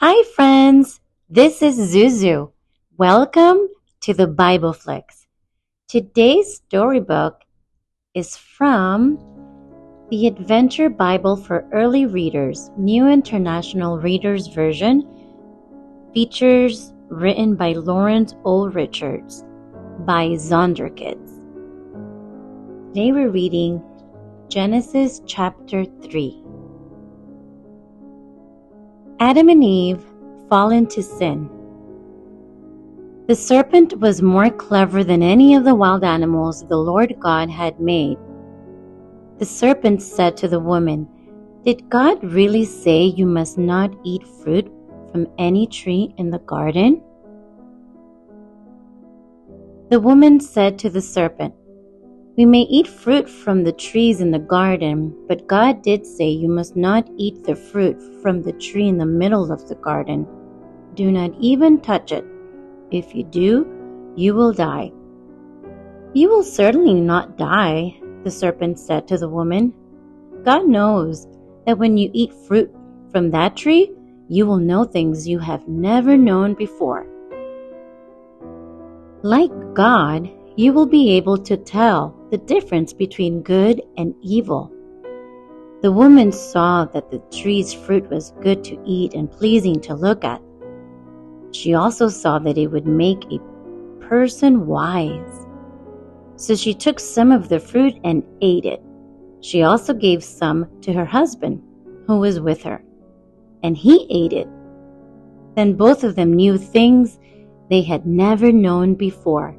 Hi, friends. This is Zuzu. Welcome to the Bible Flicks. Today's storybook is from the Adventure Bible for Early Readers, New International Reader's Version, features written by Lawrence O. Richards by Zonderkids. Today we're reading Genesis chapter 3. Adam and Eve fall into sin. The serpent was more clever than any of the wild animals the Lord God had made. The serpent said to the woman, "Did God really say you must not eat fruit from any tree in the garden?" The woman said to the serpent, "We may eat fruit from the trees in the garden, but God did say you must not eat the fruit from the tree in the middle of the garden. Do not even touch it. If you do, you will die." "You will certainly not die," the serpent said to the woman. "God knows that when you eat fruit from that tree, you will know things you have never known before. Like God, you will be able to tell the difference between good and evil." The woman saw that the tree's fruit was good to eat and pleasing to look at. She also saw that it would make a person wise. So she took some of the fruit and ate it. She also gave some to her husband, who was with her, and he ate it. Then both of them knew things they had never known before.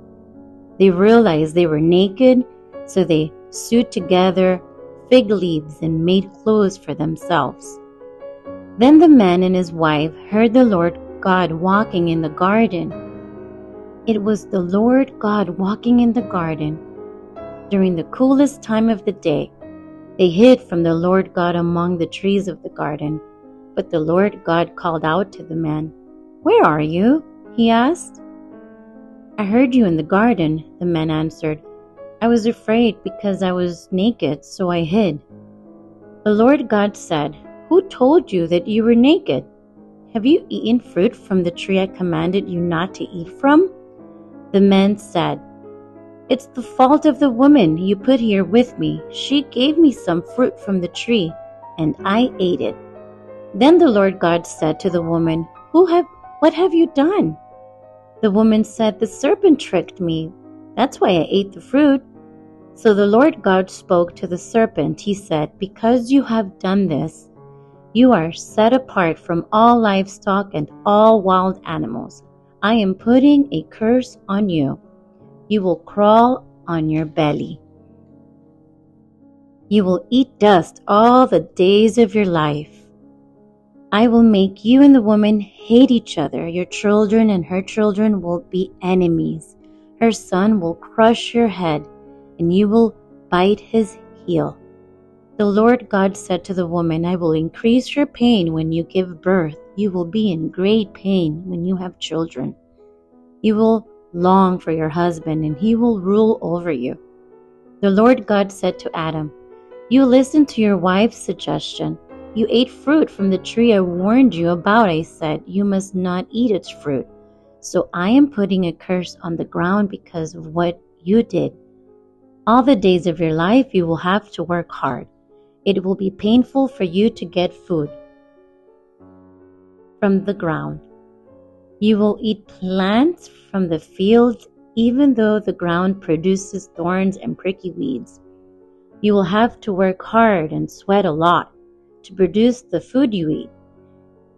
They realized they were naked, so they sewed together fig leaves and made clothes for themselves. Then the man and his wife heard the Lord God walking in the garden. It was the Lord God walking in the garden during the coolest time of the day. They hid from the Lord God among the trees of the garden. But the Lord God called out to the man. "Where are you?" he asked. "I heard you in the garden," the man answered. "I was afraid because I was naked, so I hid." The Lord God said, "Who told you that you were naked? Have you eaten fruit from the tree I commanded you not to eat from?" The man said, "It's the fault of the woman you put here with me. She gave me some fruit from the tree, and I ate it." Then the Lord God said to the woman, "What have you done?" The woman said, "The serpent tricked me. That's why I ate the fruit." So the Lord God spoke to the serpent. He said, "Because you have done this, you are set apart from all livestock and all wild animals. I am putting a curse on you. You will crawl on your belly. You will eat dust all the days of your life. I will make you and the woman hate each other. Your children and her children will be enemies. Her son will crush your head, and you will bite his heel." The Lord God said to the woman, "I will increase your pain when you give birth. You will be in great pain when you have children. You will long for your husband, and he will rule over you." The Lord God said to Adam, "You listened to your wife's suggestion. You ate fruit from the tree I warned you about. I said, you must not eat its fruit. So I am putting a curse on the ground because of what you did. All the days of your life you will have to work hard. It will be painful for you to get food from the ground. You will eat plants from the field, even though the ground produces thorns and prickly weeds. You will have to work hard and sweat a lot to produce the food you eat.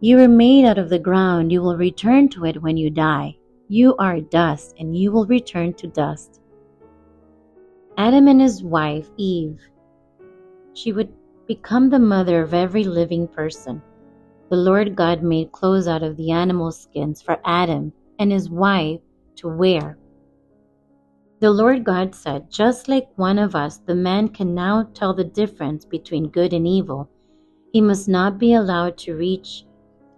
You are made out of the ground. You will return to it when you die. You are dust, and you will return to dust." Adam and his wife, Eve, she would become the mother of every living person. The Lord God made clothes out of the animal skins for Adam and his wife to wear. The Lord God said, "Just like one of us, the man can now tell the difference between good and evil. He must not be allowed to reach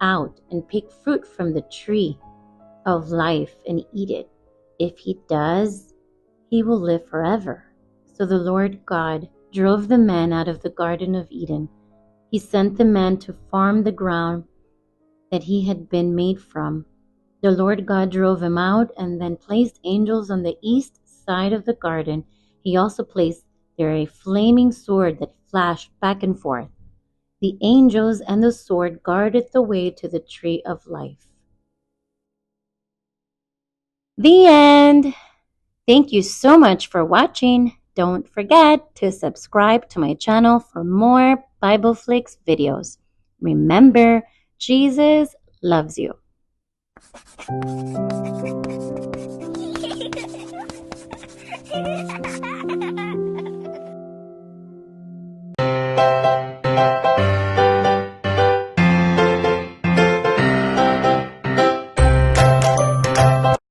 out and pick fruit from the tree of life and eat it. If he does, he will live forever." So the Lord God drove the man out of the Garden of Eden. He sent the man to farm the ground. that he had been made from. The Lord God drove him out and then placed angels on the east side of the garden. He also placed there a flaming sword that flashed back and forth. The angels and the sword guarded the way to the tree of life. The end. Thank you so much for watching. Don't forget to subscribe to my channel for more Bible Flicks videos. Remember, Jesus loves you.